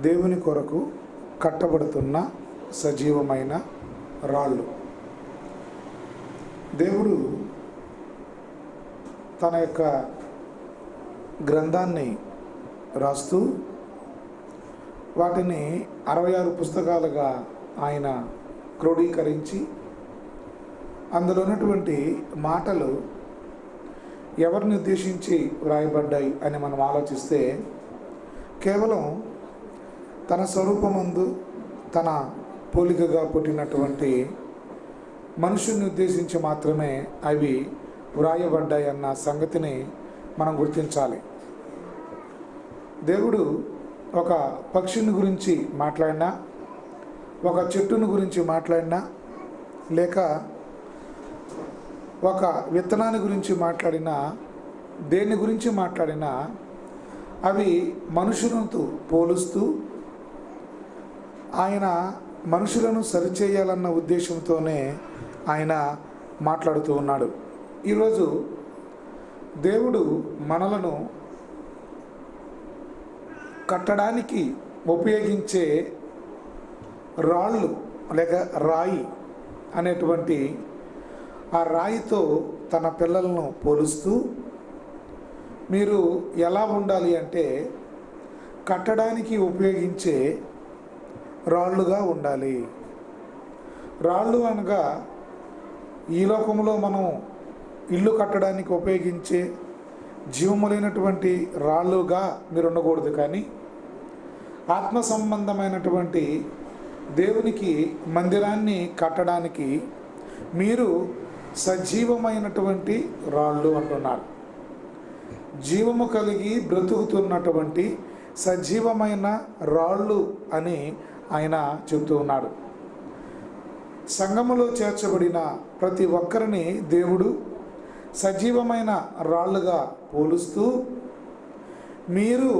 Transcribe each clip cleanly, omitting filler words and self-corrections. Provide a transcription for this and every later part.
దేవుని కొరకు కట్టబడుతున్న సజీవమైన రాళ్ళు. దేవుడు తన యొక్క గ్రంథాన్ని రాస్తూ వాటిని 66 పుస్తకాలుగా ఆయన క్రోడీకరించి అందులో ఉన్నటువంటి మాటలు ఎవరిని ఉద్దేశించి వ్రాయబడ్డాయి అని మనం ఆలోచిస్తే కేవలం తన స్వరూపమందు తన పోలికగా పుట్టినటువంటి మనుషుల్ని ఉద్దేశించి మాత్రమే అవి వ్రాయబడ్డాయి అన్న సంగతిని మనం గుర్తించాలి. దేవుడు ఒక పక్షిని గురించి మాట్లాడినా, ఒక చెట్టుని గురించి మాట్లాడినా, లేక ఒక విత్తనాన్ని గురించి మాట్లాడినా, దేని గురించి మాట్లాడినా అవి మనుషులతో పోలుస్తూ ఆయన మనుషులను సరిచేయాలన్న ఉద్దేశంతోనే ఆయన మాట్లాడుతూ ఉన్నాడు. ఈరోజు దేవుడు మనలను కట్టడానికి ఉపయోగించే రాళ్ళు లేక రాయి అనేటువంటి ఆ రాయితో తన పిల్లలను పోలుస్తూ మీరు ఎలా ఉండాలి అంటే కట్టడానికి ఉపయోగించే రాళ్ళుగా ఉండాలి. రాళ్ళు అనగా ఈ లోకంలో మనం ఇల్లు కట్టడానికి ఉపయోగించే జీవము లేనటువంటి రాళ్ళుగా మీరు ఉండకూడదు, కానీ ఆత్మ సంబంధమైనటువంటి దేవునికి మందిరాన్ని కట్టడానికి మీరు సజీవమైనటువంటి రాళ్ళు అంటున్నారు. జీవము కలిగి బ్రతుకుతున్నటువంటి సజీవమైన రాళ్ళు అని ఆయన చెబుతూ ఉన్నాడు. సంఘములో చేర్చబడిన ప్రతి ఒక్కరిని దేవుడు సజీవమైన రాళ్ళుగా పోలుస్తూ మీరు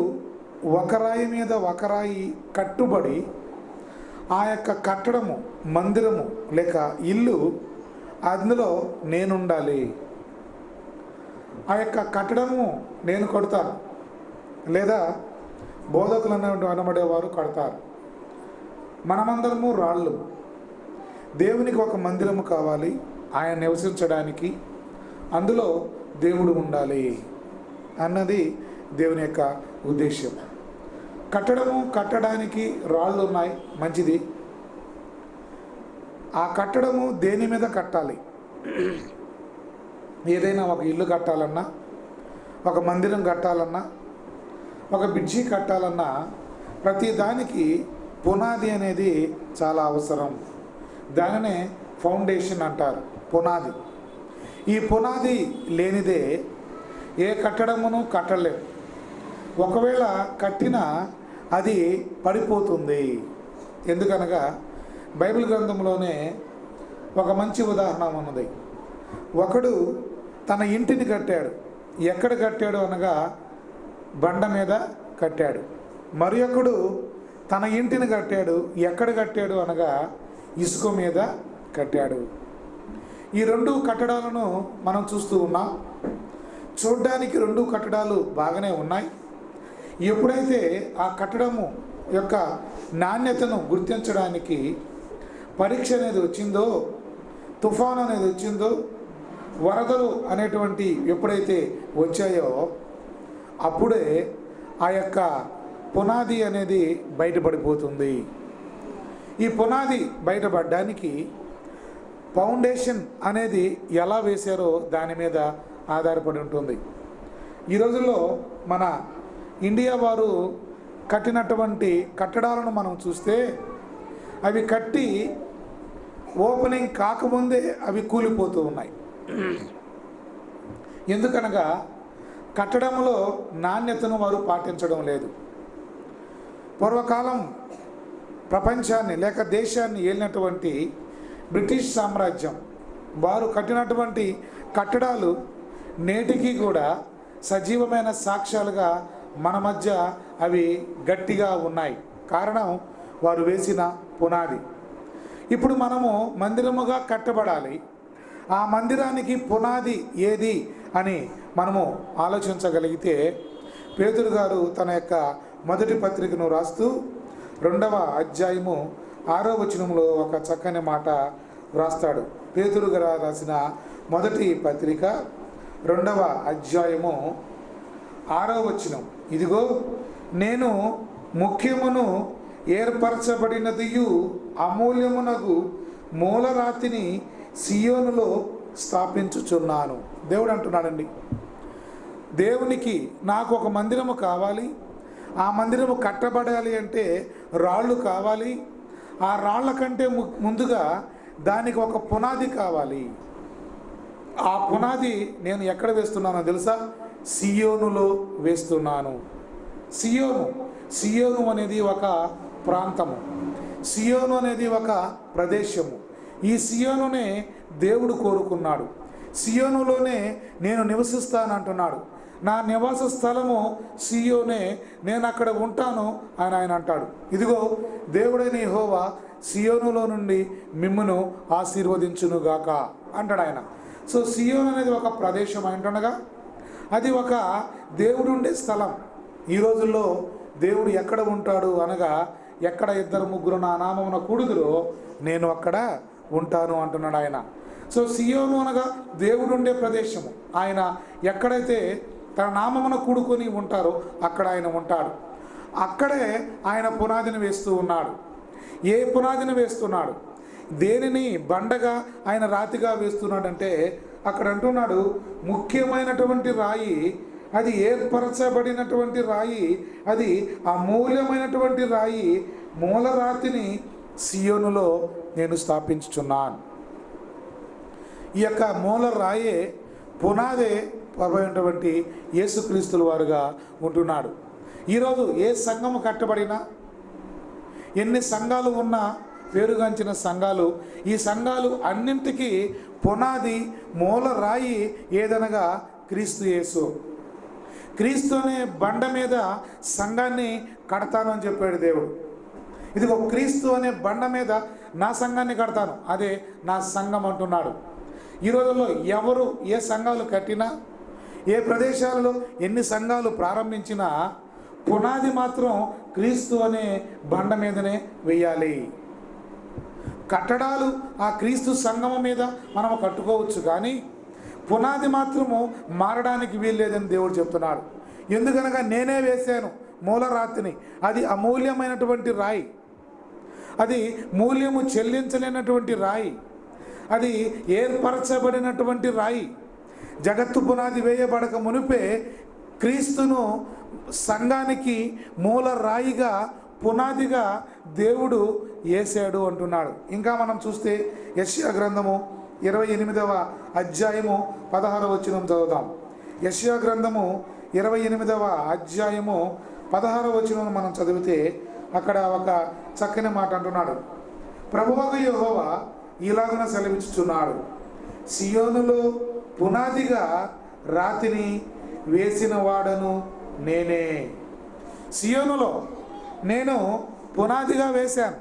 ఒకరాయి మీద ఒకరాయి కట్టుబడి ఆ యొక్క కట్టడము మందిరము లేక ఇల్లు అందులో నేనుండాలి. ఆ యొక్క కట్టడము నేను కడతాను, లేదా బోధకులు అనబడేవారు కడతారు. మనమందరము రాళ్ళు. దేవునికి ఒక మందిరము కావాలి, ఆయన నివసించడానికి, అందులో దేవుడు ఉండాలి అన్నది దేవుని యొక్క ఉద్దేశం. కట్టడానికి రాళ్ళు ఉన్నాయి, మంచిది. ఆ కట్టడము దేని మీద కట్టాలి? ఏదైనా ఒక ఇల్లు కట్టాలన్నా, ఒక మందిరం కట్టాలన్నా, ఒక బ్రిడ్జి కట్టాలన్నా ప్రతి దానికి పునాది అనేది చాలా అవసరం. దానినే ఫౌండేషన్ అంటారు, పునాది. ఈ పునాది లేనిదే ఏ కట్టడమును కట్టలేము. ఒకవేళ కట్టినా అది పడిపోతుంది. ఎందుకనగా బైబిల్ గ్రంథంలోనే ఒక మంచి ఉదాహరణ ఉన్నది. ఒకడు తన ఇంటిని కట్టాడు. ఎక్కడ కట్టాడు అనగా బండ మీద కట్టాడు. మరి ఒకడు తన ఇంటిని కట్టాడు. ఎక్కడ కట్టాడు అనగా ఇసుక మీద కట్టాడు. ఈ రెండు కట్టడాలను మనం చూస్తూ ఉన్నాం. చూడ్డానికి రెండు కట్టడాలు బాగానే ఉన్నాయి. ఎప్పుడైతే ఆ కట్టడము యొక్క నాణ్యతను గుర్తించడానికి పరీక్ష అనేది వచ్చిందో, తుఫాను అనేది వచ్చిందో, వరదలు అనేటువంటి ఎప్పుడైతే వచ్చాయో అప్పుడే ఆ యొక్క పునాది అనేది బయటపడిపోతుంది. ఈ పునాది బయటపడడానికి ఫౌండేషన్ అనేది ఎలా వేశారో దాని మీద ఆధారపడి ఉంటుంది. ఈ రోజుల్లో మన ఇండియా వారు కట్టినటువంటి కట్టడాలను మనం చూస్తే అవి కట్టి ఓపెనింగ్ కాకముందే అవి కూలిపోతూ ఉన్నాయి. ఎందుకనగా కట్టడంలో నాణ్యతను వారు పాటించడం లేదు. పూర్వకాలం ప్రపంచాన్ని లేక దేశాన్ని ఏలినటువంటి బ్రిటిష్ సామ్రాజ్యం వారు కట్టినటువంటి కట్టడాలు నేటికి కూడా సజీవమైన సాక్ష్యాలుగా మన మధ్య అవి గట్టిగా ఉన్నాయి. కారణం వారు వేసిన పునాది. ఇప్పుడు మనము మందిరముగా కట్టబడాలి. ఆ మందిరానికి పునాది ఏది అని మనము ఆలోచించగలిగితే పేతురు గారు తన యొక్క మొదటి పత్రికను రాస్తూ 2వ అధ్యాయము 6వ వచనంలో ఒక చక్కని మాట వ్రాస్తాడు. పేతురు గారు రాసిన మొదటి పత్రిక 2వ అధ్యాయము 6వ వచనం, ఇదిగో నేను ముఖ్యమును ఏర్పరచబడినదియు అమూల్యమునగు మూలరాతిని సియోనులో స్థాపించుచున్నాను. దేవుడు అంటున్నాడండి, దేవునికి నాకు ఒక మందిరము కావాలి, ఆ మందిరము కట్టబడాలి అంటే రాళ్ళు కావాలి, ఆ రాళ్ళ కంటే ముందుగా దానికి ఒక పునాది కావాలి. ఆ పునాది నేను ఎక్కడ వేస్తున్నానో తెలుసా? సియోనులో వేస్తున్నాను. సియోను అనేది ఒక ప్రాంతము, సియోను అనేది ఒక ప్రదేశము. ఈ సియోనునే దేవుడు కోరుకున్నాడు. సియోనులోనే నేను నివసిస్తానంటున్నాడు. నా నివాస స్థలము సియోనే, నేను అక్కడ ఉంటాను అని ఆయన అంటాడు. ఇదిగో దేవుడైన యెహోవా సియోనులో నుండి మిమ్మును ఆశీర్వదించునుగాక అంటాడు ఆయన. సో సియోను అనేది ఒక ప్రదేశం అంటుండగా అది ఒక దేవుడు ఉండే స్థలం. ఈ రోజుల్లో దేవుడు ఎక్కడ ఉంటాడు అనగా, ఎక్కడ 2-3 నా నామమున కూడుదురో నేను అక్కడ ఉంటాను అంటున్నాడు ఆయన. సో సియోను అనగా దేవుడు ఉండే ప్రదేశము. ఆయన ఎక్కడైతే తన నామమున కూడుకొని ఉంటారో అక్కడ ఆయన ఉంటాడు. అక్కడే ఆయన పునాదిని వేస్తూ ఉన్నాడు. ఏ పునాదిని వేస్తున్నాడు? దేనిని బండగా ఆయన రాతిగా వేస్తున్నాడంటే అక్కడ అంటున్నాడు, ముఖ్యమైనటువంటి రాయి, అది ఏర్పరచబడినటువంటి రాయి, అది అమూల్యమైనటువంటి రాయి, మూలరాతిని సియోనులో నేను స్థాపించుచున్నాను. ఈ యొక్క మూల రాయే, పునాదే ప్రభువైనటువంటి యేసుక్రీస్తుల వారుగా ఉంటున్నాడు. ఈరోజు ఏ సంఘము కట్టబడినా, ఎన్ని సంఘాలు ఉన్నా, పేరుగాంచిన సంఘాలు, ఈ సంఘాలు అన్నింటికీ పునాది మూల రాయి ఏదనగా క్రీస్తు యేసు. క్రీస్తు అనే బండ మీద సంఘాన్ని కడతాను అని చెప్పాడు దేవుడు. ఇదిగో క్రీస్తు అనే బండ మీద నా సంఘాన్ని కడతాను, అదే నా సంఘం అంటున్నాడు. ఈ రోజుల్లో ఎవరు ఏ సంఘాలు కట్టినా, ఏ ప్రదేశాలలో ఎన్ని సంఘాలు ప్రారంభించినా పునాది మాత్రం క్రీస్తు అనే బండ మీదనే వేయాలి. కట్టడాలు ఆ క్రీస్తు సంఘం మీద మనం కట్టుకోవచ్చు, కానీ పునాది మాత్రము మారడానికి వీల్లేదని దేవుడు చెప్తున్నాడు. ఎందుకనగా నేనే వేశాను మూలరాతిని, అది అమూల్యమైనటువంటి రాయి, అది మూల్యము చెల్లించలేనటువంటి రాయి, అది ఏర్పరచబడినటువంటి రాయి. జగత్తు పునాది వేయబడక మునిపే క్రీస్తును సంఘానికి మూల రాయిగా, పునాదిగా దేవుడు వేసాడు అంటున్నాడు. ఇంకా మనం చూస్తే యెషయా గ్రంథము 28వ అధ్యాయము 16వ వచనం చదువుదాం. యెషయా గ్రంథము 28వ అధ్యాయము 16వ వచనం మనం చదివితే అక్కడ ఒక చక్కని మాట అంటున్నాడు. ప్రభువగు యెహోవా ఇలాగున సెలవిచ్చుచున్నాడు, సియోనులో పునాదిగా రాతిని వేసిన వాడను నేనే. సియోనులో నేను పునాదిగా వేశాను,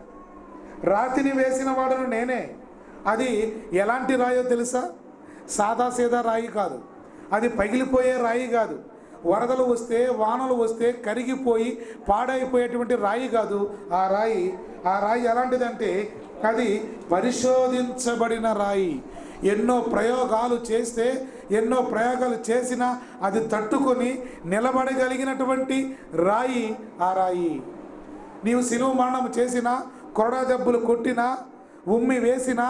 రాతిని వేసిన వాడను నేనే. అది ఎలాంటి రాయో తెలుసా? సాదాసీదా రాయి కాదు, అది పగిలిపోయే రాయి కాదు, వరదలు వస్తే, వానలు వస్తే కరిగిపోయి పాడైపోయేటువంటి రాయి కాదు. ఆ రాయి ఎలాంటిదంటే అది పరిశోధించబడిన రాయి. ఎన్నో ప్రయోగాలు చేసినా అది తట్టుకొని నిలబడగలిగినటువంటి రాయి ఆ రాయి. నీవు శిలువ మరణం చేసినా, కొరడా దెబ్బలు కొట్టినా, ఉమ్మి వేసినా,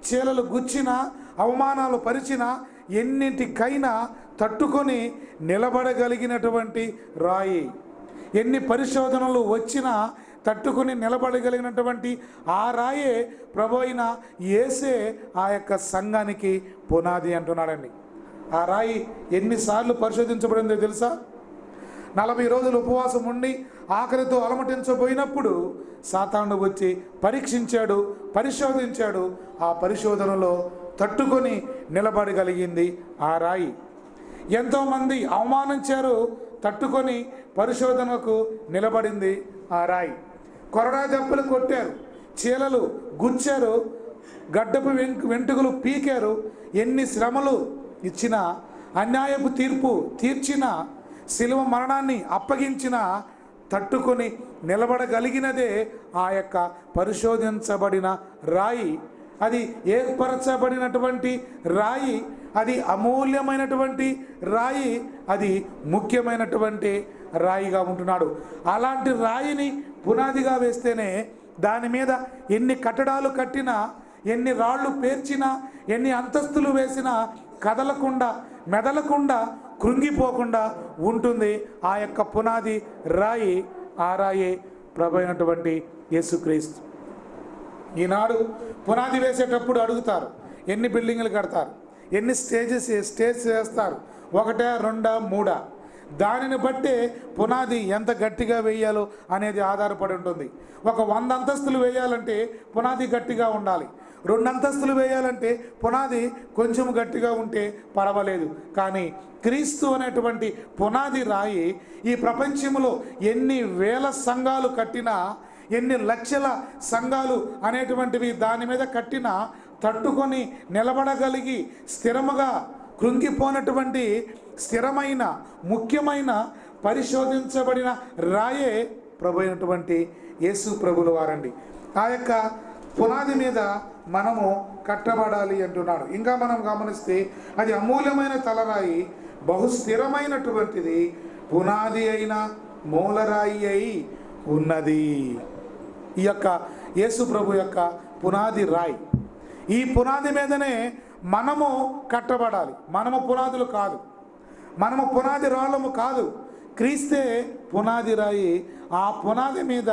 చీలలు గుచ్చినా, అవమానాలు పరిచినా, ఎన్నింటికైనా తట్టుకొని నిలబడగలిగినటువంటి రాయి. ఎన్ని పరిశోధనలు వచ్చినా తట్టుకుని నిలబడగలిగినటువంటి ఆ రాయే ప్రభు అయిన యేసే ఆ యొక్క సంఘానికి పునాది అంటున్నాడండి. ఆ రాయి ఎన్నిసార్లు పరిశోధించబడిందో తెలుసా? 40 రోజులు ఉపవాసం ఉండి ఆకలితో అలమటించబోయినప్పుడు సాతాను వచ్చి పరీక్షించాడు, పరిశోధించాడు. ఆ పరిశోధనలో తట్టుకొని నిలబడగలిగింది ఆ రాయి. ఎంతోమంది అవమానించారు, తట్టుకొని పరిశోధనకు నిలబడింది ఆ రాయి. కొరడా దెబ్బలు కొట్టారు, చీలలు గుచ్చారు, గడ్డపు వెంట్రుకలు పీకారు, ఎన్ని శ్రమలు ఇచ్చిన, అన్యాయపు తీర్పు తీర్చిన, శిలువ మరణాన్ని అప్పగించిన తట్టుకొని నిలబడగలిగినదే ఆ యొక్క పరిశోధించబడిన రాయి. అది ఏర్పరచబడినటువంటి రాయి, అది అమూల్యమైనటువంటి రాయి, అది ముఖ్యమైనటువంటి రాయిగా ఉంటున్నాడు. అలాంటి రాయిని పునాదిగా వేస్తేనే దాని మీద ఎన్ని కట్టడాలు కట్టినా, ఎన్ని రాళ్ళు పేర్చినా, ఎన్ని అంతస్తులు వేసినా కదలకుండా మెదలకుండా కృంగిపోకుండా ఉంటుంది ఆ యొక్క పునాది రాయి. ఆ రాయే ప్రభు అయినటువంటి యేసుక్రీస్తు. ఈనాడు పునాది వేసేటప్పుడు అడుగుతారు, ఎన్ని బిల్డింగులు కడతారు, ఎన్ని స్టేజ్ వేస్తారు, 1, 2, 3. దానిని బట్టే పునాది ఎంత గట్టిగా వేయాలో అనేది ఆధారపడి ఉంటుంది. ఒక 100 అంతస్తులు వేయాలంటే పునాది గట్టిగా ఉండాలి. 2 అంతస్తులు వేయాలంటే పునాది కొంచెం గట్టిగా ఉంటే పర్వాలేదు. కానీ క్రీస్తు అనేటువంటి పునాది రాయి ఈ ప్రపంచంలో ఎన్ని వేల సంఘాలు కట్టినా, ఎన్ని లక్షల సంఘాలు అనేటువంటివి దాని మీద కట్టినా తట్టుకొని నిలబడగలిగి స్థిరముగా కృంగిపోనటువంటి స్థిరమైన ముఖ్యమైన పరిశోధించబడిన రాయే ప్రభు అయినటువంటి యేసు ప్రభుల వారండి. ఆ యొక్క పునాది మీద మనము కట్టబడాలి అంటున్నాడు. ఇంకా మనం గమనిస్తే అది అమూల్యమైన తలరాయి, బహుస్థిరమైనటువంటిది, పునాది అయిన మూలరాయి అయి ఉన్నది. ఈ యొక్క యేసు ప్రభు యొక్క పునాది రాయి. ఈ పునాది మీదనే మనము కట్టబడాలి. మనము పునాదులు కాదు, మనము పునాది రాళ్ళము కాదు. క్రీస్తే పునాది రాయి. ఆ పునాది మీద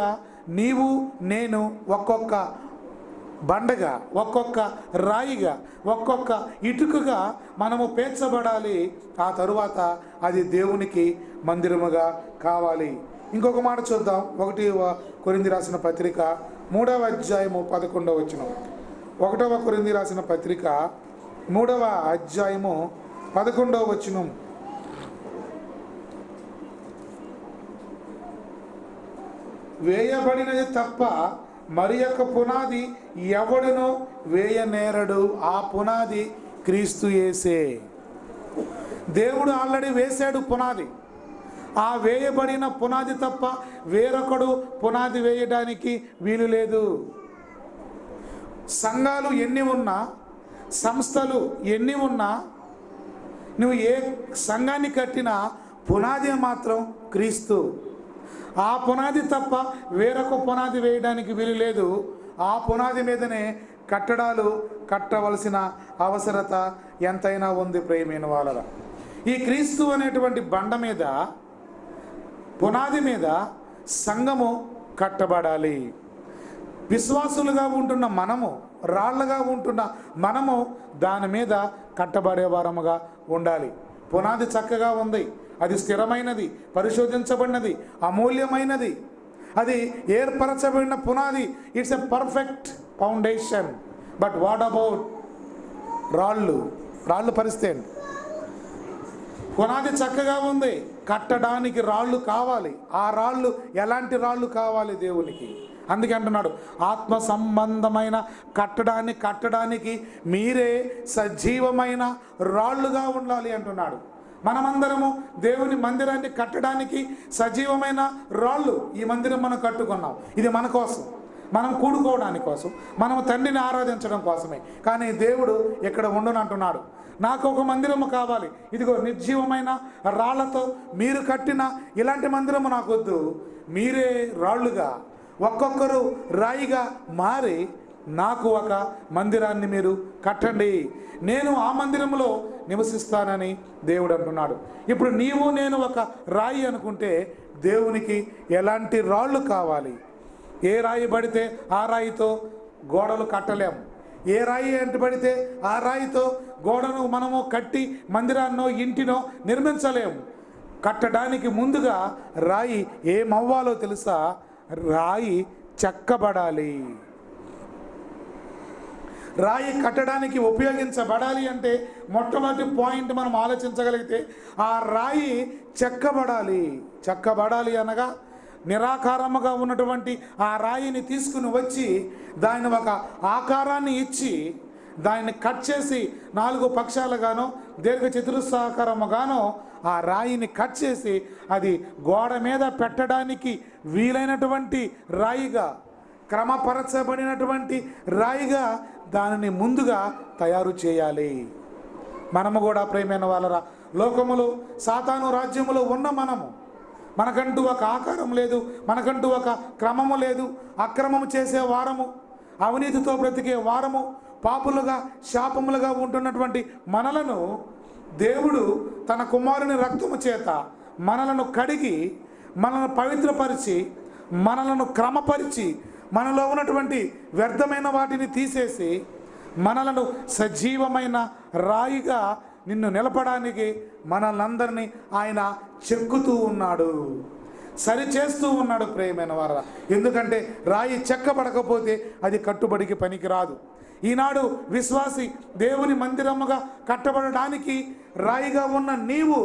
నీవు నేను ఒక్కొక్క బండగా, ఒక్కొక్క రాయిగా, ఒక్కొక్క ఇటుకగా మనము పేర్చబడాలి. ఆ తరువాత అది దేవునికి మందిరముగా కావాలి. ఇంకొక మాట చూద్దాం. 1 కొరింథీ రాసిన పత్రిక 3వ అధ్యాయము 11వ వచనం. 1 కొరింథీ రాసిన పత్రిక 3వ అధ్యాయము 11వ వచనం. వేయబడినది తప్ప మరి యొక్క పునాది ఎవడునో వేయనేరడు. ఆ పునాది క్రీస్తు యేసే. దేవుడు ఆల్రెడీ వేశాడు పునాది. ఆ వేయబడిన పునాది తప్ప వేరొకడు పునాది వేయడానికి వీలు లేదు. సంఘాలు ఎన్ని ఉన్నా, సంస్థలు ఎన్ని ఉన్నా, నువ్వు ఏ సంఘాన్ని కట్టినా పునాది మాత్రం క్రీస్తు. ఆ పునాది తప్ప వేరొక పునాది వేయడానికి వీలు లేదు. ఆ పునాది మీదనే కట్టడాలు కట్టవలసిన అవసరత ఎంతైనా ఉంది ప్రియమైన వాళ్ళరా. ఈ క్రీస్తు అనేటువంటి బండ మీద, పునాది మీద సంఘము కట్టబడాలి. విశ్వాసులుగా ఉంటున్న మనము, రాళ్ళగా ఉంటున్న మనము దాని మీద కట్టబడే వారముగా ఉండాలి. పునాది చక్కగా ఉంది, అది స్థిరమైనది, పరిశోధించబడినది, అమూల్యమైనది, అది ఏర్పరచబడిన పునాది. It's a perfect foundation. But what about రాళ్ళు పరిస్థితి? పునాది చక్కగా ఉంది, కట్టడానికి రాళ్ళు కావాలి. ఆ రాళ్ళు ఎలాంటి రాళ్ళు కావాలి దేవునికి? అందుకే అంటున్నాడు, ఆత్మ సంబంధమైన కట్టడానికి మీరే సజీవమైన రాళ్ళుగా ఉండాలి అంటున్నాడు. మనమందరము దేవుని మందిరాన్ని కట్టడానికి సజీవమైన రాళ్ళు. ఈ మందిరం మనం కట్టుకున్నాం, ఇది మన కోసం, మనం కూడుకోవడానికి కోసం, మనం తండ్రిని ఆరాధించడం కోసమే. కానీ దేవుడు ఇక్కడ ఉండునంటున్నాడు, నాకు ఒక మందిరము కావాలి. ఇదిగో నిర్జీవమైన రాళ్లతో మీరు కట్టిన ఇలాంటి మందిరము నాకు వద్దు. మీరే రాళ్ళుగా, ఒక్కొక్కరు రాయిగా మారి నాకు ఒక మందిరాన్ని మీరు కట్టండి, నేను ఆ మందిరంలో నివసిస్తానని దేవుడు అంటున్నాడు. ఇప్పుడు నీవు నేను ఒక రాయి అనుకుంటే దేవునికి ఎలాంటి రాళ్ళు కావాలి? ఏ రాయి పడితే ఆ రాయితో గోడలు కట్టలేము. ఏ రాయి అంటు పడితే ఆ రాయితో గోడను మనము కట్టి మందిరాన్నో ఇంటినో నిర్మించలేము. కట్టడానికి ముందుగా రాయి ఏమవ్వాలో తెలుసా? రాయి చెక్కబడాలి. రాయి కట్టడానికి ఉపయోగించబడాలి అంటే మొట్టమొదటి పాయింట్ మనం ఆలోచించగలిగితే ఆ రాయి చెక్కబడాలి. చెక్కబడాలి అనగా నిరాకారముగా ఉన్నటువంటి ఆ రాయిని తీసుకుని వచ్చి దాని ఒక ఆకారాన్ని ఇచ్చి దాన్ని కట్ చేసి 4 పక్షాలుగానో దీర్ఘ చతురస్రాకారముగానో ఆ రాయిని కట్ చేసి అది గోడ మీద పెట్టడానికి వీలైనటువంటి రాయిగా, క్రమపరచబడినటువంటి రాయిగా దానిని ముందుగా తయారు చేయాలి. మనము కూడా ప్రియమైన వాళ్ళరా, లోకములో సాతాను రాజ్యములో ఉన్న మనకంటూ ఒక ఆకారం లేదు, మనకంటూ ఒక క్రమము లేదు. అక్రమము చేసే వారము, అవినీతితో బ్రతికే వారము, పాపులుగా శాపములుగా ఉంటున్నటువంటి మనలను దేవుడు తన కుమారుని రక్తము చేత మనలను కడిగి, మనలను పవిత్రపరిచి, మనలను క్రమపరిచి, మనలో ఉన్నటువంటి వ్యర్థమైన వాటిని తీసేసి మనలను సజీవమైన రాయిగా నిన్ను నిలపడానికి మనల్నందరినీ ఆయన చెక్కుతూ ఉన్నాడు, సరిచేస్తూ ఉన్నాడు ప్రియమైన వారా. ఎందుకంటే రాయి చెక్కబడకపోతే అది కట్టుబడికి పనికిరాదు. ఈనాడు విశ్వాసి దేవుని మందిరముగా కట్టబడడానికి రాయిగా ఉన్న నీవు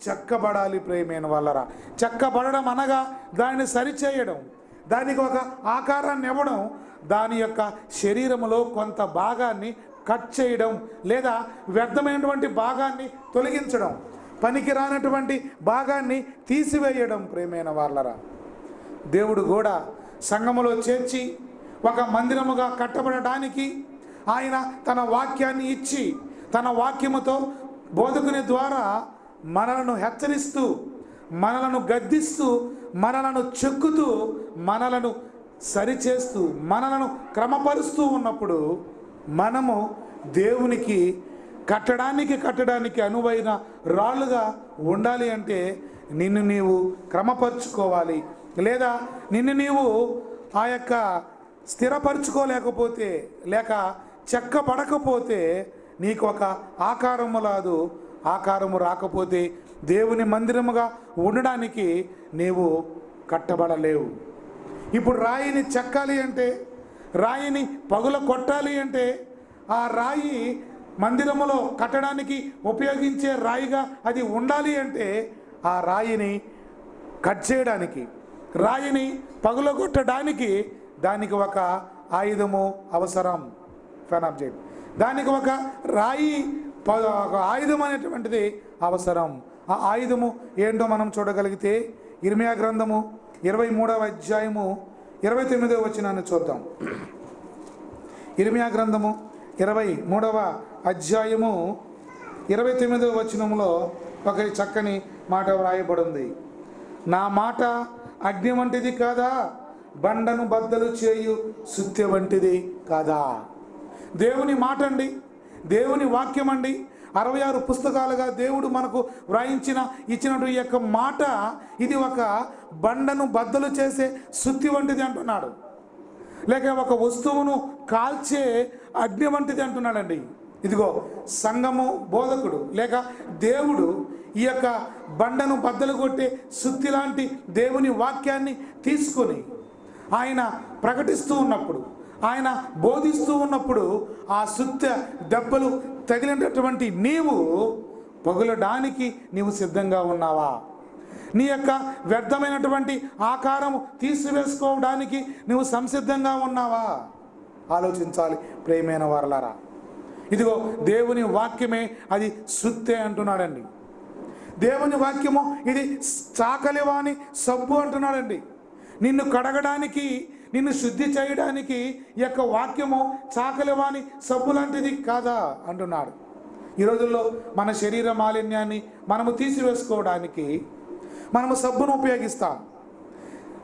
చెక్కబడాలి ప్రియమైన వాళ్ళరా. చెక్కబడడం అనగా దానిని సరిచేయడం, దానికి ఒక ఆకారాన్ని ఇవ్వడం, దాని యొక్క శరీరములో కొంత భాగాన్ని కట్ చేయడం, లేదా వ్యర్థమైనటువంటి భాగాన్ని తొలగించడం, పనికి రానటువంటి భాగాన్ని తీసివేయడం ప్రియమైన వాళ్ళరా. దేవుడు కూడా సంఘములో చేర్చి ఒక మందిరముగా కట్టబడడానికి ఆయన తన వాక్యాన్ని ఇచ్చి, తన వాక్యముతో బోధకుని ద్వారా మనలను హెచ్చరిస్తూ, మనలను గద్దిస్తూ, మనలను చెక్కుతూ, మనలను సరిచేస్తూ, మనలను క్రమపరుస్తూ ఉన్నప్పుడు మనము దేవునికి కట్టడానికి అనువైన రాళ్ళుగా ఉండాలి. అంటే నిన్ను నీవు క్రమపరుచుకోవాలి, లేదా నిన్ను నీవు ఆ యొక్క స్థిరపరచుకోలేకపోతే, లేక చెక్కబడకపోతే నీకు ఒక ఆకారము రాకపోతే దేవుని మందిరముగా ఉండడానికి నీవు కట్టబడలేవు. ఇప్పుడు రాయిని చెక్కాలి అంటే, రాయిని పగుల కొట్టాలి అంటే, ఆ రాయి మందిరములో కట్టడానికి ఉపయోగించే రాయిగా అది ఉండాలి. అంటే ఆ రాయిని కట్ చేయడానికి, రాయిని పగులగొట్టడానికి దానికి ఒక ఆయుధము అవసరం. ఫెన్ ఆబ్జెక్ట్, దానికి ఒక రాయి, ఒక ఆయుధం అనేటువంటిది అవసరం. ఆ ఆయుధము ఏంటో మనం చూడగలిగితే ఇర్మియా గ్రంథము 23వ అధ్యాయము 29వ వచనాన్ని చూద్దాం. ఇర్మియా గ్రంథము 23వ అధ్యాయము 29వ వచనంలో ఒక చక్కని మాట వ్రాయబడింది. నా మాట అగ్ని వంటిది కాదా, బండను బద్దలు చేయు సుత్తె వంటిది కాదా. దేవుని మాట అండి, దేవుని వాక్యం అండి. 66 పుస్తకాలుగా దేవుడు మనకు ఇచ్చినటువంటి ఈ యొక్క మాట, ఇది ఒక బండను బద్దలు చేసే సుత్తి వంటిది అంటున్నాడు, లేక ఒక వస్తువును కాల్చే అగ్ని వంటిది అంటున్నాడండి. ఇదిగో సంఘము బోధకుడు లేక దేవుడు ఈ యొక్క బండను బద్దలు కొట్టే సుత్తి లాంటి దేవుని వాక్యాన్ని తీసుకొని ఆయన ప్రకటిస్తూ ఉన్నప్పుడు, ఆయన బోధిస్తూ ఉన్నప్పుడు ఆ సుత్త దెబ్బలు తగిలినటువంటి నీవు పగులడానికి నీవు సిద్ధంగా ఉన్నావా? నీ యొక్క వ్యర్థమైనటువంటి ఆకారము తీసివేసుకోవడానికి నువ్వు సంసిద్ధంగా ఉన్నావా? ఆలోచించాలి ప్రియమైన వారలారా. ఇదిగో దేవుని వాక్యమే అది సుత్తే అంటున్నాడండి. దేవుని వాక్యము ఇది చాకలివాని సబ్బు అంటున్నాడండి. నిన్ను కడగడానికి, నిన్ను శుద్ధి చేయడానికి ఈ యొక్క వాక్యము చాకలివాని సబ్బు లాంటిది కాదా అంటున్నాడు. ఈ రోజుల్లో మన శరీర మాలిన్యాన్ని మనము తీసివేసుకోవడానికి మనము సబ్బును ఉపయోగిస్తాం.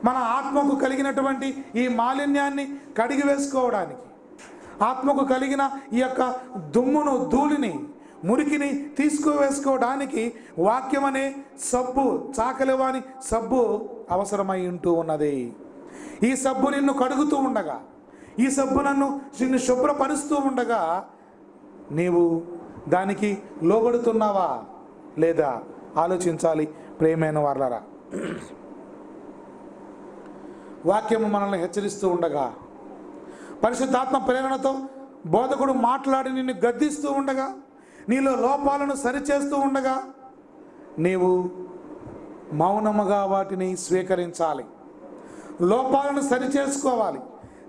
మన ఆత్మకు కలిగినటువంటి ఈ మాలిన్యాన్ని కడిగి వేసుకోవడానికి, ఆత్మకు కలిగిన ఈ యొక్క దుమ్మును, ధూళిని, మురికిని తీసుకువేసుకోవడానికి వాక్యం అనే సబ్బు, చాకలివాని సబ్బు అవసరమై ఉంటూ ఉన్నది. ఈ సబ్బు నిన్ను కడుగుతూ ఉండగా, ఈ సబ్బు నిన్ను శుభ్రపరుస్తూ ఉండగా నీవు దానికి లోబడుతున్నావా లేదా ఆలోచించాలి ప్రియమైన వారలారా. వాక్యము మనల్ని హెచ్చరిస్తూ ఉండగా, పరిశుద్ధాత్మ ప్రేరణతో బోధకుడు మాట్లాడి నిన్ను గద్దిస్తూ ఉండగా, నీలో లోపాలను సరిచేస్తూ ఉండగా నీవు మౌనముగా వాటిని స్వీకరించాలి. లోపాలను సరిచేసుకోవాలి,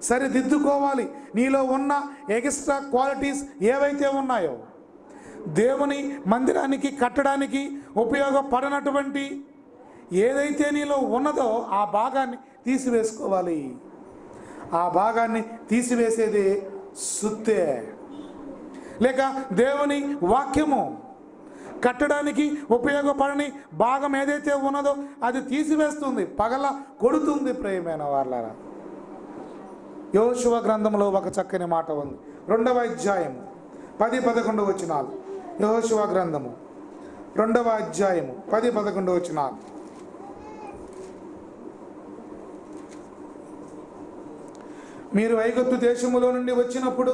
సరిదిద్దుకోవాలి. నీలో ఉన్న ఎక్స్ట్రా క్వాలిటీస్ ఏవైతే ఉన్నాయో దేవుని మందిరానికి కట్టడానికి ఉపయోగపడనటువంటి ఏదైతే నీలో ఉన్నదో ఆ భాగాన్ని తీసివేసుకోవాలి. ఆ భాగాన్ని తీసివేసేది సుత్తే లేక దేవుని వాక్యము. కట్టడానికి ఉపయోగపడని భాగం ఏదైతే ఉన్నదో అది తీసివేస్తుంది, పగల కొడుతుంది. ప్రియమైన వాళ్ళారా, యోషువ గ్రంథంలో ఒక చక్కని మాట ఉంది. 2వ అధ్యాయము 10-11 వచనాలు. యోషువ గ్రంథము 2వ అధ్యాయము 10-11 వచనాలు. మీరు ఐగుప్తు దేశములో నుండి వచ్చినప్పుడు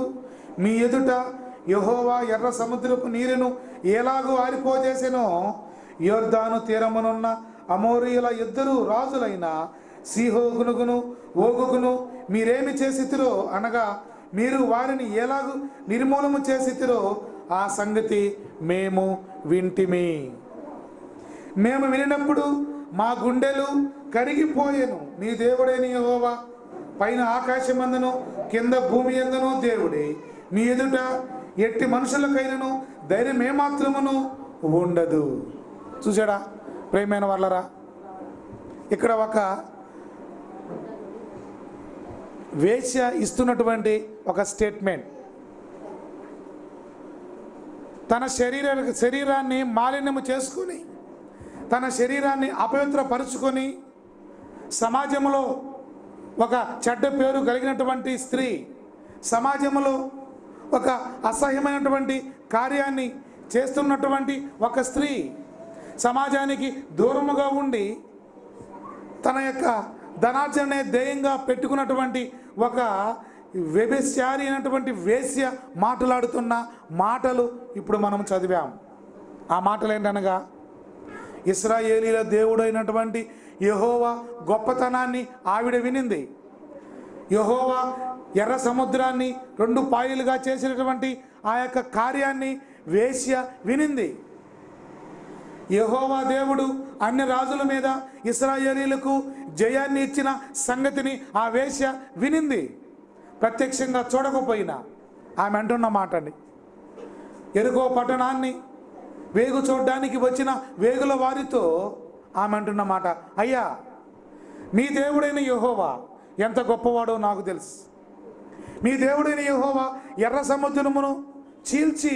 మీ ఎదుట యెహోవా ఎర్ర సముద్రపు నీరును ఎలాగూ ఆరిపోజేసెనో యొర్దాను తీరమునున్న అమోరీయుల ఇద్దరు రాజులైన సీహోగునుగును ఓగుగును మీరేమి చేసితిరో అనగా మీరు వారిని ఎలాగూ నిర్మూలము చేసితిరో ఆ సంగతి మేము వింటిమి. మేము వినినప్పుడు మా గుండెలు కరిగిపోయెను. మీ దేవుడైన యెహోవా పైన ఆకాశమందును కింద భూమి యందును దేవుడే. మీ ఎదుట ఎట్టి మనుషులకైనను ధైర్యం ఏమాత్రమును ఉండదు. చూసాడా ప్రియమైన వాళ్ళరా, ఇక్కడ ఒక వేశ్య ఇస్తున్నటువంటి ఒక స్టేట్మెంట్. తన శరీరాన్ని మాలిన్యము చేసుకొని, తన శరీరాన్ని అపవిత్రపరుచుకొని సమాజంలో ఒక చెడ్డ పేరు కలిగినటువంటి స్త్రీ, సమాజంలో ఒక అసహ్యమైనటువంటి కార్యాన్ని చేస్తున్నటువంటి ఒక స్త్రీ, సమాజానికి దూరముగా ఉండి తన యొక్క ధనార్జనే ధ్యేయంగా పెట్టుకున్నటువంటి ఒక వ్యభిచారి అయినటువంటి వేశ్య మాట్లాడుతున్న మాటలు ఇప్పుడు మనం చదివాం. ఆ మాటలు ఏంటనగా, ఇశ్రాయేలీల దేవుడైనటువంటి యెహోవా గొప్పతనాన్ని ఆవిడ వినింది. యెహోవా ఎర్ర సముద్రాన్ని 2 పాయలుగా చేసినటువంటి ఆ యొక్క కార్యాన్ని వేశ్య వినింది. యెహోవా దేవుడు అన్ని రాజుల మీద ఇశ్రాయేలీలకు జయాన్ని ఇచ్చిన సంగతిని ఆ వేశ్య వినింది. ప్రత్యక్షంగా చూడకపోయినా ఆమె అంటున్న మాట అండి. ఎరుకో పట్టణాన్ని వేగు చూడడానికి వచ్చిన వేగుల వారితో ఆమె అంటున్న మాట, అయ్యా మీ దేవుడైన యెహోవా ఎంత గొప్పవాడో నాకు తెలుసు. మీ దేవుడైన యెహోవా ఎర్ర సముద్రమును చీల్చి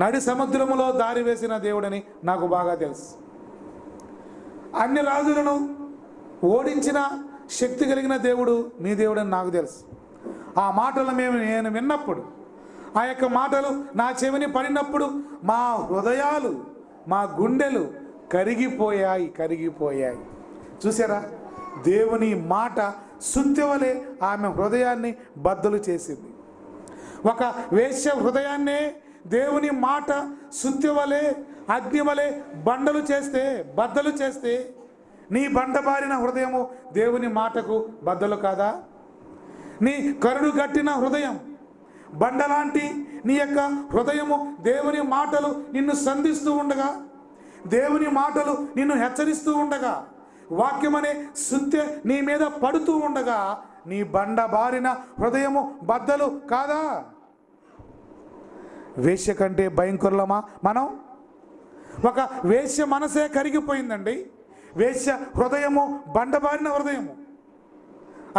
నడి సముద్రములో దారి వేసిన దేవుడని నాకు బాగా తెలుసు. అన్ని రాజులను ఓడించిన శక్తి కలిగిన దేవుడు మీ దేవుడని నాకు తెలుసు. ఆ మాటలు నేను విన్నప్పుడు, ఆ యొక్క మాటలు నా చెవిని పడినప్పుడు మా హృదయాలు, మా గుండెలు కరిగిపోయాయి. చూసారా, దేవుని మాట సుత్తివలే ఆమె హృదయాన్ని బద్దలు చేసింది. ఒక వేశ్య హృదయాన్నే దేవుని మాట సుత్తివలే, అగ్నివలే బద్దలు చేస్తే నీ బండబారిన హృదయము దేవుని మాటకు బద్దలు కాదా? నీ కరుడు గట్టిన హృదయం, బండలాంటి నీ యొక్క హృదయము దేవుని మాటలు నిన్ను సంధిస్తూ ఉండగా, దేవుని మాటలు నిన్ను హెచ్చరిస్తూ ఉండగా, వాక్యమనే సుత్తె నీ మీద పడుతూ ఉండగా నీ బండబారిన హృదయము బద్దలు కాదా? వేశ్య కంటే భయంకరులమా మనం? ఒక వేశ్య మనసే కరిగిపోయిందండి. వేశ్య హృదయము బండబారిన హృదయము,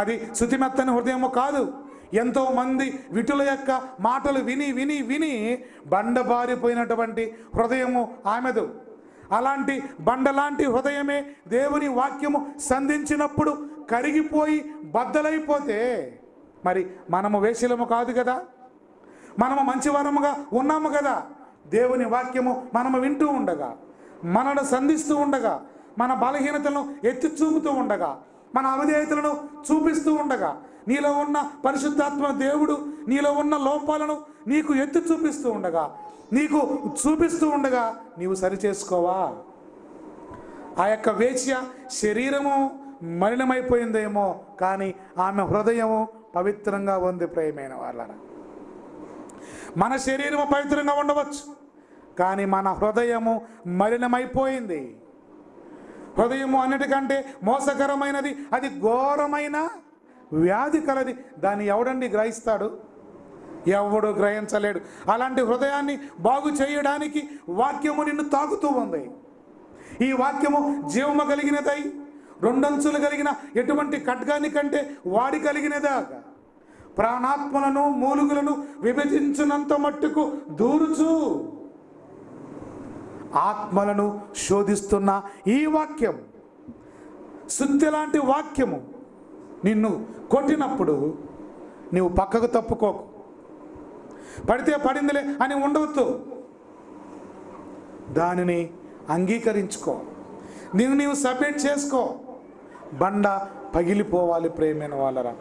అది శుతిమెత్తని హృదయము కాదు. ఎంతో మంది విటుల యొక్క మాటలు విని విని విని బండబారిపోయినటువంటి హృదయము ఆమెదు. అలాంటి బండలాంటి హృదయమే దేవుని వాక్యము సంధించినప్పుడు కరిగిపోయి బద్దలైపోతే మరి మనము వేశ్యలము కాదు కదా, మనము మంచివారముగా ఉన్నాము కదా. దేవుని వాక్యము మనము వింటూ ఉండగా, మనను సంధిస్తూ ఉండగా, మన బలహీనతలను ఎత్తి చూపుతూ ఉండగా, మన అవిధేయతలను చూపిస్తూ ఉండగా, నీలో ఉన్న పరిశుద్ధాత్మ దేవుడు నీలో ఉన్న లోపాలను నీకు ఎత్తి చూపిస్తూ ఉండగా, నీకు చూపిస్తూ ఉండగా నీవు సరిచేసుకోవా? ఆ యొక్క వేశ్య శరీరము మలినమైపోయిందేమో, కానీ ఆమె హృదయము పవిత్రంగా ఉంది. ప్రియమైన వాళ్ళ, మన శరీరము పవిత్రంగా ఉండవచ్చు, కానీ మన హృదయము మలినమైపోయింది. హృదయము అన్నిటికంటే మోసకరమైనది, అది ఘోరమైన వ్యాధి కలది. దాన్ని ఎవడండి గ్రహిస్తాడు? ఎవడు గ్రహించలేడు. అలాంటి హృదయాన్ని బాగు చేయడానికి వాక్యము నిన్ను తాకుతూ ఉంది. ఈ వాక్యము జీవము కలిగినదై రెండంచులు కలిగిన ఎటువంటి ఖడ్గాని కంటే వాడి కలిగినదాగా ప్రాణాత్మలను మూలుగులను విభజించినంత మట్టుకు దూరుచు ఆత్మలను శోధిస్తున్న ఈ వాక్యం, సుత్తి లాంటి వాక్యము నిన్ను కొట్టినప్పుడు నీవు పక్కకు తప్పుకోకు. పడితే పడిందిలే అని ఉండవద్దు. దానిని అంగీకరించుకో, నీవు సబ్మిట్ చేసుకో. బండ పగిలిపోవాలి ప్రేమైన వాళ్ళరా.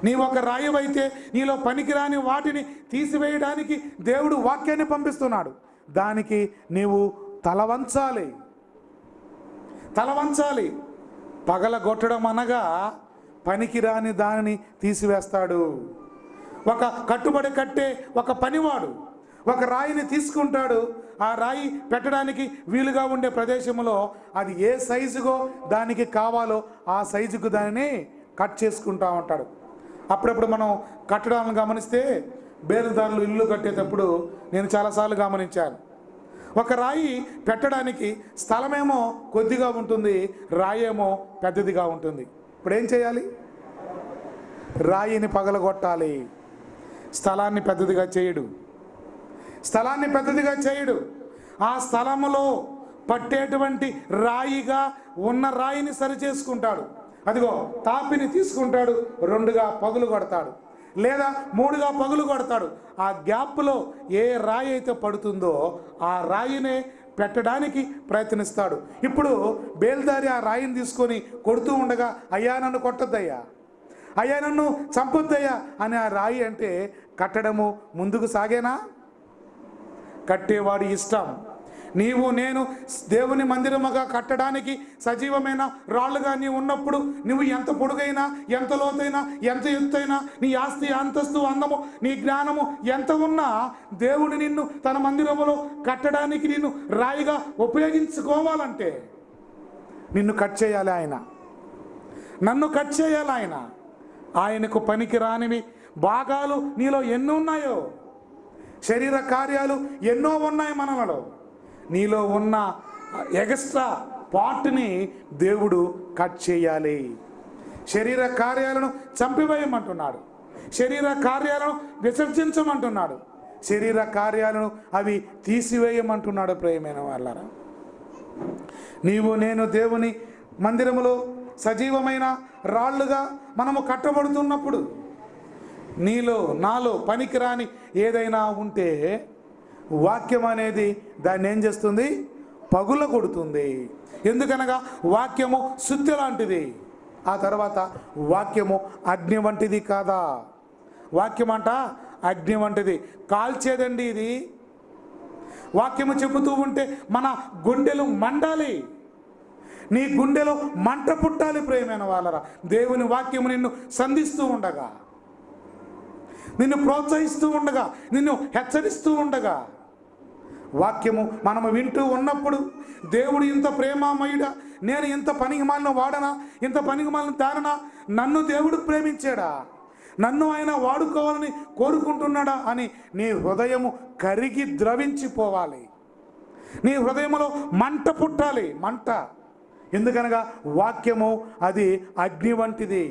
నీవు ఒక రాయివైతే నీలో పనికిరాని వాటిని తీసివేయడానికి దేవుడు వాక్యాన్ని పంపిస్తున్నాడు. దానికి నీవు తలవంచాలి. పగలగొట్టడం అనగా పనికిరాని దానిని తీసివేస్తాడు. ఒక కట్టుబడి కట్టే ఒక పనివాడు ఒక రాయిని తీసుకుంటాడు. ఆ రాయి పెట్టడానికి వీలుగా ఉండే ప్రదేశంలో అది ఏ సైజుగో దానికి కావాలో ఆ సైజుకు దానిని కట్ చేసుకుంటూ ఉంటాడు. అప్పుడప్పుడు మనం కట్టడాలను గమనిస్తే బేలుదారులు ఇల్లు కట్టేటప్పుడు నేను చాలాసార్లు గమనించాను. ఒక రాయి పెట్టడానికి స్థలమేమో కొద్దిగా ఉంటుంది, రాయేమో పెద్దదిగా ఉంటుంది. ఇప్పుడు ఏం చేయాలి? రాయిని పగలగొట్టాలి. స్థలాన్ని పెద్దదిగా చేయడు. ఆ స్థలములో పట్టేటువంటి రాయిగా ఉన్న రాయిని సరి చేసుకుంటాడు. అదిగో తాపిని తీసుకుంటాడు, 2గా పగులు కొడతాడు, లేదా 3గా పగులు కొడతాడు. ఆ గ్యాప్లో ఏ రాయి అయితే పడుతుందో ఆ రాయినే పెట్టడానికి ప్రయత్నిస్తాడు. ఇప్పుడు బేల్దారి ఆ రాయిని తీసుకొని కొడుతూ ఉండగా, అయ్యా నన్ను కొట్టొద్దయ్యా, అయ్యా నన్ను చంపొద్దయ్యా అని ఆ రాయి అంటే కట్టడము ముందుకు సాగేనా? కట్టేవాడి ఇష్టం. నీవు నేను దేవుని మందిరముగా కట్టడానికి సజీవమైన రాళ్ళుగా నీవు ఉన్నప్పుడు నువ్వు ఎంత పొడుగైనా, ఎంత లోతైనా, ఎంత ఎత్తైనా, నీ ఆస్తి, అంతస్తు, అందము, నీ జ్ఞానము ఎంత ఉన్నా దేవుడు నిన్ను తన మందిరములో కట్టడానికి నిన్ను రాయిగా ఉపయోగించుకోవాలంటే నిన్ను కట్ చేయాలి ఆయన, నన్ను కట్ చేయాలి ఆయన. ఆయనకు పనికి రానివి భాగాలు నీలో ఎన్ని ఉన్నాయో, శరీర కార్యాలు ఎన్నో ఉన్నాయి మనలో. నీలో ఉన్న ఎక్స్ట్రా పార్ట్ని దేవుడు కట్ చేయాలి. శరీర కార్యాలను చంపివేయమంటున్నాడు, శరీర కార్యాలను విసర్జించమంటున్నాడు, శరీర కార్యాలను అవి తీసివేయమంటున్నాడు. ప్రియమైన వాళ్ళారా, నీవు నేను దేవుని మందిరములో సజీవమైన రాళ్ళుగా మనము కట్టబడుతున్నప్పుడు నీలో నాలో పనికిరాని ఏదైనా ఉంటే వాక్యం అనేది దాన్ని ఏం చేస్తుంది? పగుల కొడుతుంది. ఎందుకనగా వాక్యము సుత్తి లాంటిది. ఆ తర్వాత వాక్యము అగ్ని వంటిది కాదా? వాక్యం అంట అగ్ని వంటిది, కాల్చేదండి ఇది. వాక్యము చెబుతూ ఉంటే మన గుండెలు మండాలి, నీ గుండెలో మంట పుట్టాలి. ప్రియమైన వాళ్ళరా, దేవుని వాక్యము నిన్ను సంధిస్తూ ఉండగా, నిన్ను ప్రోత్సహిస్తూ ఉండగా, నిన్ను హెచ్చరిస్తూ ఉండగా, వాక్యము మనము వింటూ ఉన్నప్పుడు దేవుడు ఇంత ప్రేమామయుడా, నేను ఇంత పనికిమాలిన వాడనా, ఇంత పనికిమాలిన దాననా, నన్ను దేవుడు ప్రేమించాడా, నన్ను ఆయన వాడుకోవాలని కోరుకుంటున్నాడా అని నీ హృదయము కరిగి ద్రవించిపోవాలి. నీ హృదయములో మంట పుట్టాలి, మంట. ఎందుకనగా వాక్యము అది అగ్ని వంటిది.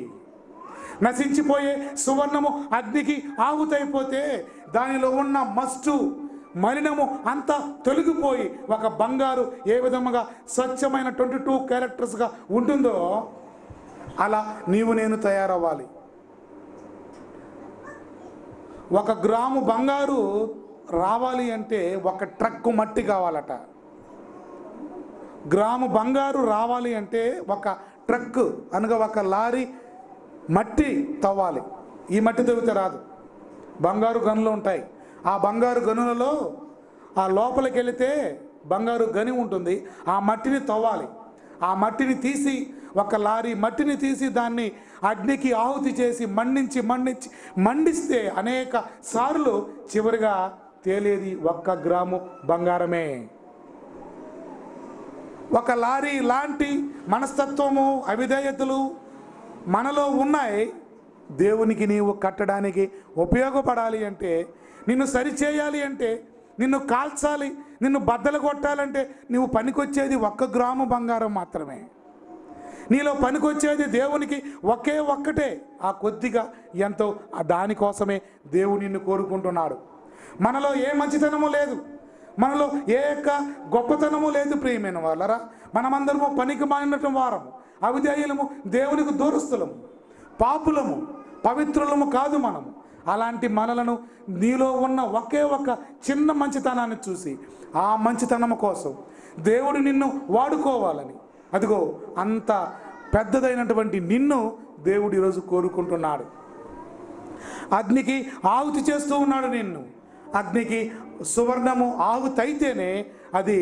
నశించిపోయే సువర్ణము అగ్నికి ఆహుతైపోతే దానిలో ఉన్న మస్టు మలినము అంతా తొలగిపోయి ఒక బంగారు ఏ విధముగా స్వచ్ఛమైన 22 క్యారెక్టర్స్గా ఉంటుందో అలా నీవు నేను తయారవ్వాలి. 1 గ్రాము బంగారు రావాలి అంటే 1 ట్రక్కు మట్టి కావాలట. గ్రాము బంగారు రావాలి అంటే 1 ట్రక్ అనగా 1 లారీ మట్టి తవ్వాలి. ఈ మట్టి తవ్వితే రాదు. బంగారు గనులు ఉంటాయి. ఆ బంగారు గనులలో ఆ లోపలికి వెళితే బంగారు గని ఉంటుంది. ఆ మట్టిని తవ్వాలి. ఆ మట్టిని తీసి 1 లారీ మట్టిని తీసి దాన్ని అగ్నికి ఆహుతి చేసి మండిస్తే అనేక సార్లు చివరిగా తేలేది 1 గ్రాము బంగారమే. 1 లారీ లాంటి మనస్తత్వము, అవిధేయతలు మనలో ఉన్నాయి. దేవునికి నీవు కట్టడానికి ఉపయోగపడాలి అంటే నిన్ను సరిచేయాలి అంటే, నిన్ను కాల్చాలి, నిన్ను బద్దలు కొట్టాలంటే నువ్వు పనికొచ్చేది 1 గ్రాము బంగారం మాత్రమే. నీలో పనికొచ్చేది దేవునికి ఒకే ఒక్కటే, ఆ కొద్దిగా ఎంతో, దానికోసమే దేవుడు నిన్ను కోరుకుంటున్నాడు. మనలో ఏ మంచితనము లేదు, మనలో ఏ యొక్క గొప్పతనము లేదు ప్రియమైన వాళ్ళరా. మనమందరము పనికి మాలినటువంటి వారము, అవిధేయులము, దేవునికి దూరస్తులము, పాపులము, పవిత్రులము కాదు మనము. అలాంటి మనలను నీలో ఉన్న ఒకే ఒక చిన్న మంచితనాన్ని చూసి ఆ మంచితనము కోసం దేవుడు నిన్ను వాడుకోవాలని, అదిగో అంత పెద్దదైనటువంటి నిన్ను దేవుడు ఈరోజు కోరుకుంటున్నాడు. అగ్నికి ఆహుతి చేస్తూ ఉన్నాడు నిన్ను. అగ్నికి సువర్ణము ఆహుతైతేనే అది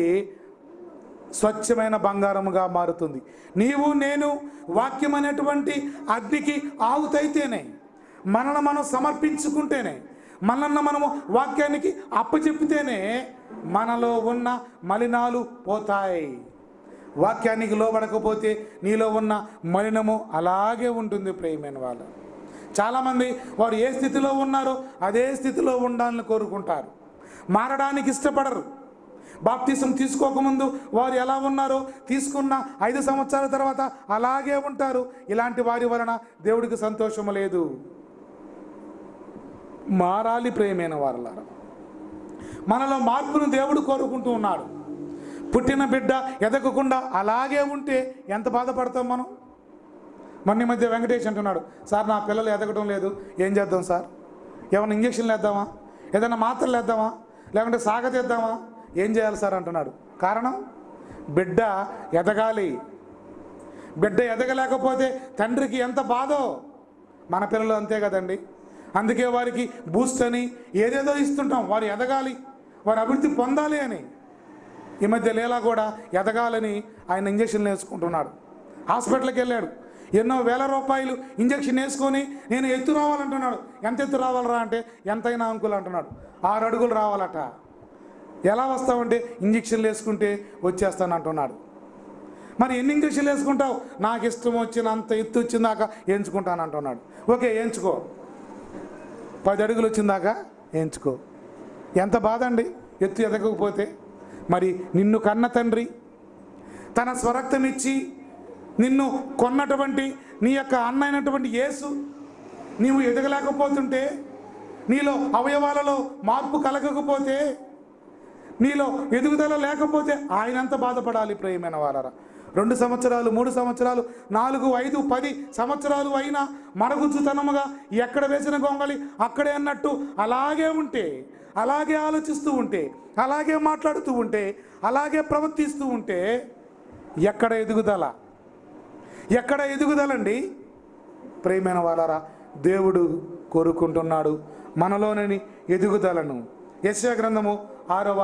స్వచ్ఛమైన బంగారముగా మారుతుంది. నీవు నేను వాక్యం అనేటువంటి అగ్నికి ఆహుతైతేనే, మనల్ని మనం సమర్పించుకుంటేనే, మనల్ని మనము వాక్యానికి అప్పచెప్పితేనే మనలో ఉన్న మలినాలు పోతాయి. వాక్యానికి లోబడకపోతే నీలో ఉన్న మలినము అలాగే ఉంటుంది ప్రియమైన వాళ్ళు. చాలామంది వారు ఏ స్థితిలో ఉన్నారో అదే స్థితిలో ఉండాలని కోరుకుంటారు, మారడానికి ఇష్టపడరు. బాప్తిసం తీసుకోకముందు వారు ఎలా ఉన్నారో తీసుకున్న 5 సంవత్సరాల తర్వాత అలాగే ఉంటారు. ఇలాంటి వారి వలన దేవుడికి సంతోషము లేదు. మారాలి ప్రియమైన వారలారా. మనలో మార్పును దేవుడు కోరుకుంటూ ఉన్నాడు. పుట్టిన బిడ్డ ఎదగకుండా అలాగే ఉంటే ఎంత బాధపడతాం మనం. మొన్న మధ్య వెంకటేష్ అంటున్నాడు, సార్ నా పిల్లలు ఎదగడం లేదు, ఏం చేద్దాం సార్? ఏమైనా ఇంజక్షన్లు వేద్దామా, ఏదైనా మాత్రలు వేద్దామా, లేకుంటే సాగతీద్దామా, ఏం చేయాలి సార్ అంటున్నాడు. కారణం, బిడ్డ ఎదగాలి. బిడ్డ ఎదగలేకపోతే తండ్రికి ఎంత బాధో. మన పిల్లలు అంతే కదండి. అందుకే వారికి బూస్ట్ అని ఏదేదో ఇస్తుంటాం, వారు ఎదగాలి, వారు అభివృద్ధి పొందాలి అని. ఈ మధ్య లీలా కూడా ఎదగాలని ఆయన ఇంజక్షన్లు వేసుకుంటున్నాడు. హాస్పిటల్కి వెళ్ళాడు, ఎన్నో వేల రూపాయలు ఇంజక్షన్ వేసుకొని నేను ఎత్తు రావాలంటున్నాడు. ఎంత ఎత్తు రావాలరా అంటే ఎంతైనా అంకులు అంటున్నాడు. 6 అడుగులు రావాలట. ఎలా వస్తావంటే ఇంజక్షన్లు వేసుకుంటే వచ్చేస్తాను అంటున్నాడు. మరి ఎన్ని ఇంజక్షన్లు వేసుకుంటావు? నాకు ఇష్టం వచ్చినంత ఎత్తు వచ్చిందాకా ఎంచుకుంటాను అంటున్నాడు. ఓకే, ఎంచుకో, 10 అడుగులు వచ్చిందాకా ఎంచుకో. ఎంత బాధ అండి ఎత్తు ఎదగకపోతే. మరి నిన్ను కన్న తండ్రి తన స్వరక్తం ఇచ్చి నిన్ను కొన్నటువంటి నీ యొక్క అన్న అయినటువంటి యేసు నీవు ఎదగలేకపోతుంటే, నీలో అవయవాలలో మార్పు కలగకపోతే, నీలో ఎదుగుదల లేకపోతే ఆయన ఎంత బాధపడాలి ప్రియమైన వారరా. 2 సంవత్సరాలు, 3 సంవత్సరాలు, 4, 5, 10 సంవత్సరాలు అయినా మరగుజ్జుతనముగా ఎక్కడ వేసిన గొంగళి అక్కడే అన్నట్టు అలాగే ఉంటే, అలాగే ఆలోచిస్తూ ఉంటే, అలాగే మాట్లాడుతూ ఉంటే, అలాగే ప్రవర్తిస్తూ ఉంటే ఎక్కడ ఎదుగుదల? ఎక్కడ ఎదుగుదలండి ప్రియమైన వారరా. దేవుడు కోరుకుంటున్నాడు మనలోని ఎదుగుదలను. యెషయా గ్రంథము 6వ